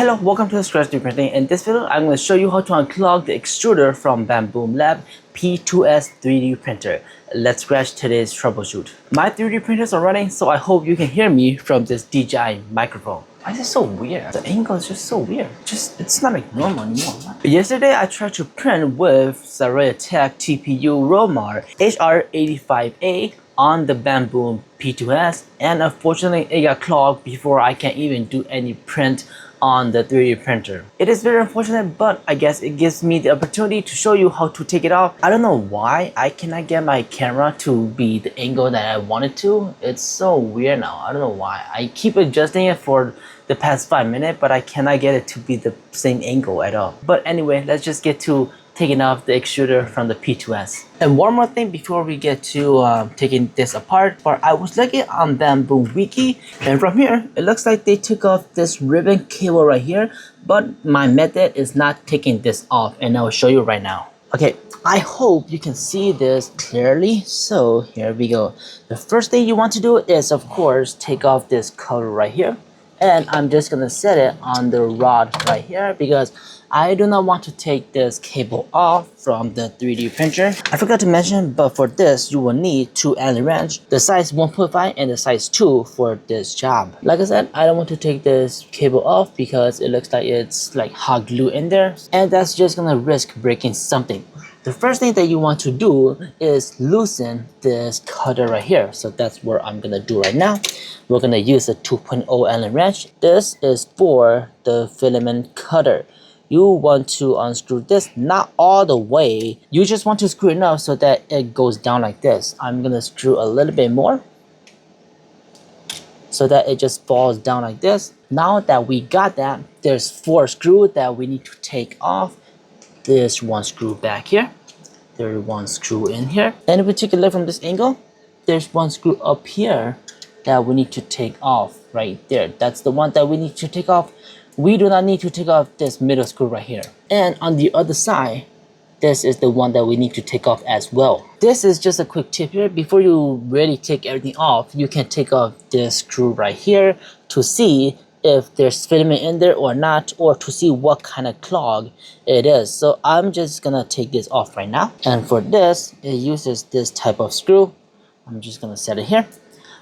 Hello, welcome to Scratch 3D Printing. In this video, I'm going to show you how to unclog the extruder from Bambulab P2S 3D printer. Let's scratch today's troubleshoot. My 3D printers are running, so I hope you can hear me from this DJI microphone. Why is it so weird? The angle is just so weird. It's not like normal anymore. Yesterday, I tried to print with Siraya Tech TPU Romar HR85A on the Bambulab P2S, and unfortunately, it got clogged before I can even do any print on the 3D printer. It is very unfortunate, but I guess it gives me the opportunity to show you how to take it off. I don't know why I cannot get my camera to be the angle that I want it to. It's so weird now. I don't know why. I keep adjusting it for the past 5 minutes, but I cannot get it to be the same angle at all. But anyway, let's just get to taking off the extruder from the P2S. And one more thing before we get to taking this apart, I was looking on Bamboo Wiki, and from here it looks like they took off this ribbon cable right here, but my method is not taking this off, and I will show you right now. Okay, I hope you can see this clearly. So here we go. The first thing you want to do is, of course, take off this cover right here, and I'm just gonna set it on the rod right here because I do not want to take this cable off from the 3D printer. I forgot to mention, but for this, you will need 2 Allen wrench, the size 1.5 and the size 2 for this job. Like I said, I don't want to take this cable off because it looks like it's like hot glue in there, and that's just gonna risk breaking something. The first thing that you want to do is loosen this cutter right here. So that's what I'm gonna do right now. We're gonna use a 2.0 Allen wrench. This is for the filament cutter. You want to unscrew this, not all the way. You just want to screw it enough so that it goes down like this. I'm gonna screw a little bit more so that it just falls down like this. Now that we got that, there's 4 screws that we need to take off. There's 1 screw back here. There's 1 screw in here. And if we take a look from this angle, there's 1 screw up here that we need to take off right there. That's the one that we need to take off. We do not need to take off this middle screw right here. And on the other side, this is the one that we need to take off as well. This is just a quick tip here. Before you really take everything off, you can take off this screw right here to see if there's filament in there or not, or to see what kind of clog it is. So I'm just gonna take this off right now. And for this, it uses this type of screw. I'm just gonna set it here.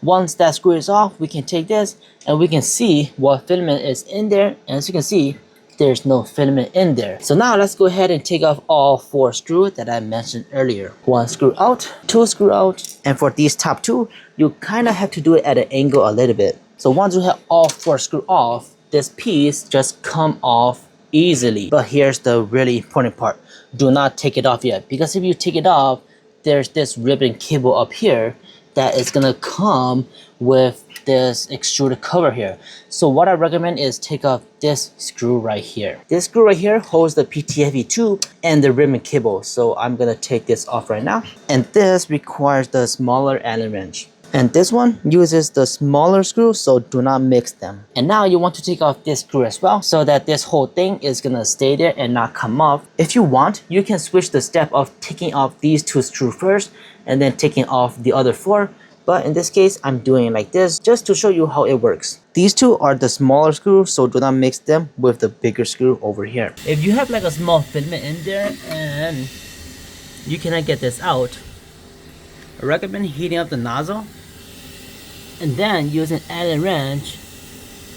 Once that screw is off, we can take this and we can see what filament is in there. And as you can see, there's no filament in there. So now let's go ahead and take off all 4 screws that I mentioned earlier. 1 screw out, 2 screw out. And for these top 2, you kind of have to do it at an angle a little bit. So once you have all 4 screws off, this piece just come off easily. But here's the really important part. Do not take it off yet, because if you take it off, there's this ribbon cable up here that is gonna come with this extruder cover here. So what I recommend is take off this screw right here. This screw right here holds the PTFE tube and the ribbon cable. So I'm gonna take this off right now. And this requires the smaller Allen wrench. And this one uses the smaller screw, so do not mix them. And now you want to take off this screw as well, so that this whole thing is gonna stay there and not come off. If you want, you can switch the step of taking off these 2 screws first and then taking off the other 4. But in this case, I'm doing it like this just to show you how it works. These 2 are the smaller screws, so do not mix them with the bigger screw over here. If you have like a small filament in there and you cannot get this out, I recommend heating up the nozzle and then use an Allen wrench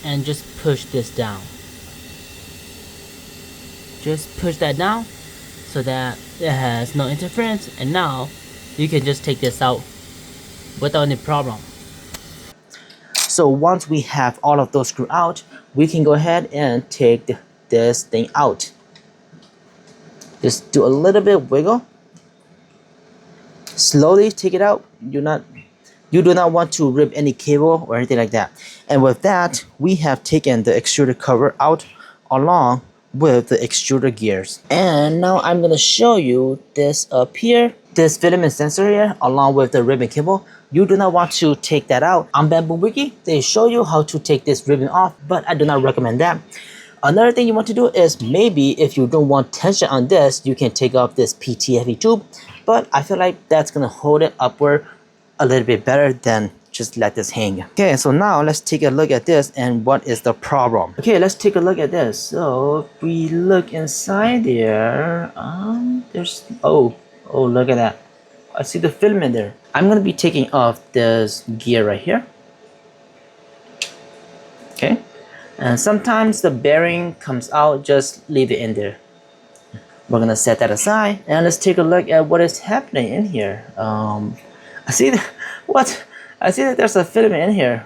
and just push this down. Just push that down so that it has no interference, and now you can just take this out without any problem. So once we have all of those screws out, we can go ahead and take this thing out. Just do a little bit wiggle. Slowly take it out. You do not want to rip any cable or anything like that. And with that, we have taken the extruder cover out along with the extruder gears. And now I'm gonna show you this up here, this filament sensor here, along with the ribbon cable. You do not want to take that out. On Bamboo Wiki, they show you how to take this ribbon off, but I do not recommend that. Another thing you want to do is, maybe if you don't want tension on this, you can take off this PTFE tube, but I feel like that's gonna hold it upward a little bit better than just let this hang. Okay, so now let's take a look at this and what is the problem. Okay, let's take a look at this. So if we look inside there, there's look at that. I see the filament there. I'm gonna be taking off this gear right here. Okay, and sometimes the bearing comes out, just leave it in there. We're gonna set that aside and let's take a look at what is happening in here. I see that there's a filament in here,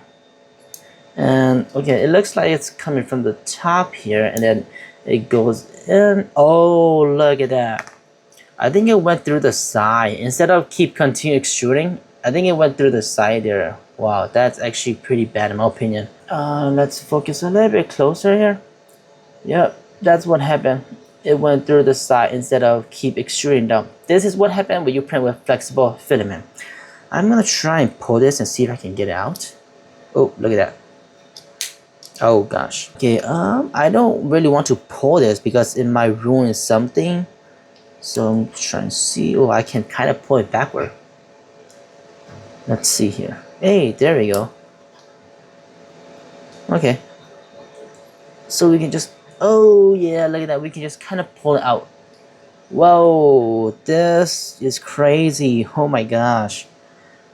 and okay, it looks like it's coming from the top here and then it goes in. Oh, look at that. I think it went through the side instead of continue extruding. I think it went through the side there. Wow, that's actually pretty bad in my opinion. Let's focus a little bit closer here. Yep, that's what happened. It went through the side instead of keep extruding down. This is what happened when you print with flexible filament. I'm gonna try and pull this and see if I can get it out. Oh, look at that. Oh gosh. Okay, I don't really want to pull this because it might ruin something. So I'm trying to see. Oh, I can kind of pull it backward. Let's see here. Hey, there we go. Okay. So we can just, oh yeah, look at that. We can just kind of pull it out. Whoa, this is crazy. Oh my gosh.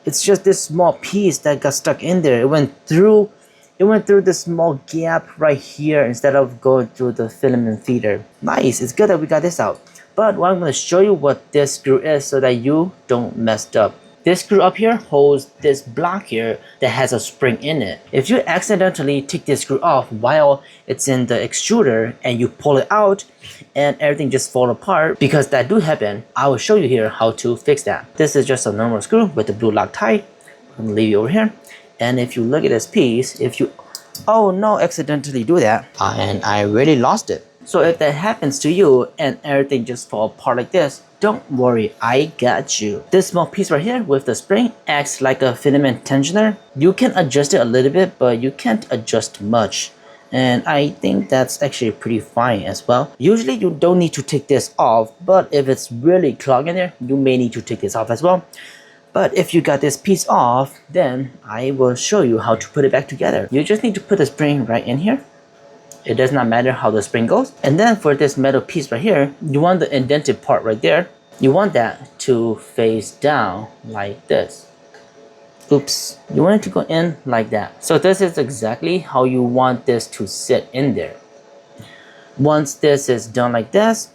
It's just this small piece that got stuck in there. It went through this small gap right here instead of going through the filament feeder. Nice, it's good that we got this out. But what I'm going to show you what this screw is so that you don't mess up. This screw up here holds this block here that has a spring in it. If you accidentally take this screw off while it's in the extruder and you pull it out and everything just fall apart, because that do happen, I will show you here how to fix that. This is just a normal screw with the blue Loctite. I'm going to leave it over here. And if you look at this piece, if you, oh no, accidentally do that, and I really lost it. So if that happens to you and everything just fall apart like this, don't worry, I got you. This small piece right here with the spring acts like a filament tensioner. You can adjust it a little bit, but you can't adjust much. And I think that's actually pretty fine as well. Usually you don't need to take this off, but if it's really clogged in there, you may need to take this off as well. But if you got this piece off, then I will show you how to put it back together. You just need to put the spring right in here. It does not matter how the spring goes. And then for this metal piece right here, you want the indented part right there. You want that to face down like this. Oops, you want it to go in like that. So this is exactly how you want this to sit in there. Once this is done like this,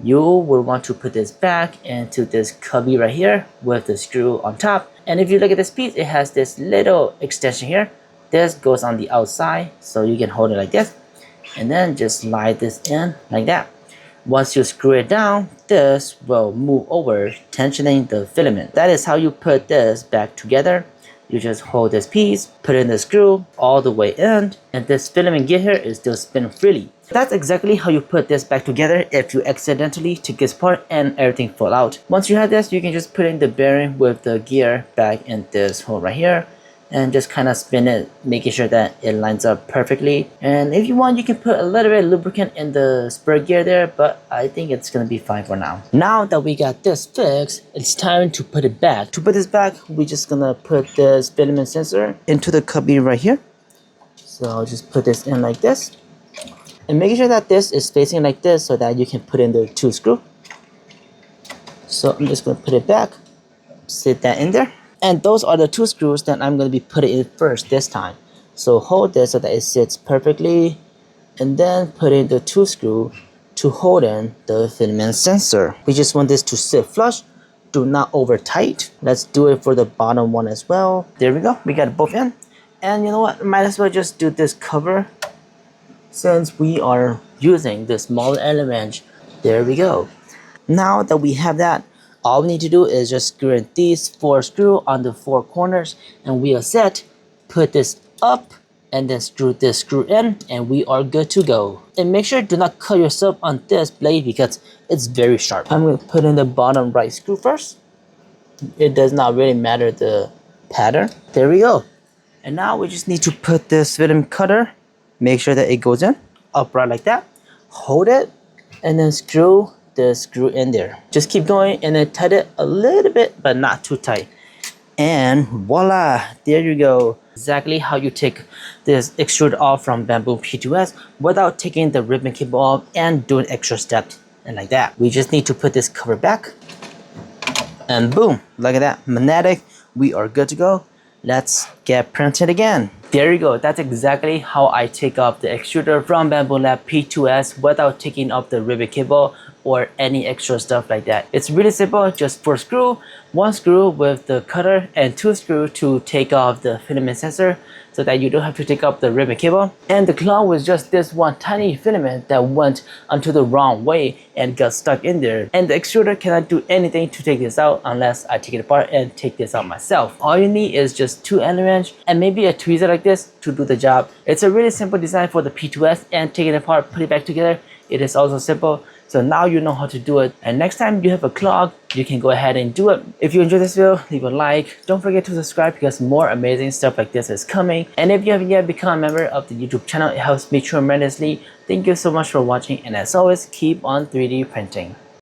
you will want to put this back into this cubby right here with the screw on top. And if you look at this piece, it has this little extension here. This goes on the outside, so you can hold it like this. And then just slide this in like that. Once you screw it down, this will move over, tensioning the filament. That is how you put this back together. You just hold this piece, put in the screw all the way in, and this filament gear here is still spinning freely. That's exactly how you put this back together if you accidentally take this part and everything fall out. Once you have this, you can just put in the bearing with the gear back in this hole right here and just kind of spin it, making sure that it lines up perfectly. And if you want, you can put a little bit of lubricant in the spur gear there, but I think it's gonna be fine for now. Now that we got this fixed, it's time to put it back. To put this back, we're just gonna put this filament sensor into the cubby right here. So I'll just put this in like this. And make sure that this is facing like this so that you can put in the 2 screws. So I'm just gonna put it back, sit that in there. And those are the 2 screws that I'm going to be putting in first this time. So hold this so that it sits perfectly. And then put in the 2 screws to hold in the filament sensor. We just want this to sit flush. Do not over tight. Let's do it for the bottom one as well. There we go. We got it both in. And you know what? Might as well just do this cover since we are using the smaller element. There we go. Now that we have that, all we need to do is just screw in these 4 screws on the 4 corners and we are set. Put this up and then screw this screw in and we are good to go. And make sure do not cut yourself on this blade because it's very sharp. I'm going to put in the bottom right screw first. It does not really matter the pattern. There we go. And now we just need to put this filament cutter. Make sure that it goes in upright like that. Hold it and then screw the screw in there. Just keep going and then tighten it a little bit, but not too tight. And voila, there you go. Exactly how you take this extruder off from Bambulab P2S without taking the ribbon cable off and doing extra steps and like that. We just need to put this cover back and boom, look at that, magnetic. We are good to go. Let's get printed again. There you go. That's exactly how I take off the extruder from Bambulab P2S without taking off the ribbon cable or any extra stuff like that. It's really simple, just 4 screws, 1 screw with the cutter and 2 screws to take off the filament sensor so that you don't have to take off the ribbon cable. And the clog was just this one tiny filament that went onto the wrong way and got stuck in there. And the extruder cannot do anything to take this out unless I take it apart and take this out myself. All you need is just 2 Allen wrench and maybe a tweezer like this to do the job. It's a really simple design for the P2S, and take it apart, put it back together. It is also simple. So now you know how to do it, and next time you have a clog, you can go ahead and do it. If you enjoyed this video, leave a like. Don't forget to subscribe because more amazing stuff like this is coming. And if you haven't yet become a member of the YouTube channel, it helps me tremendously. Thank you so much for watching, and as always, keep on 3D printing.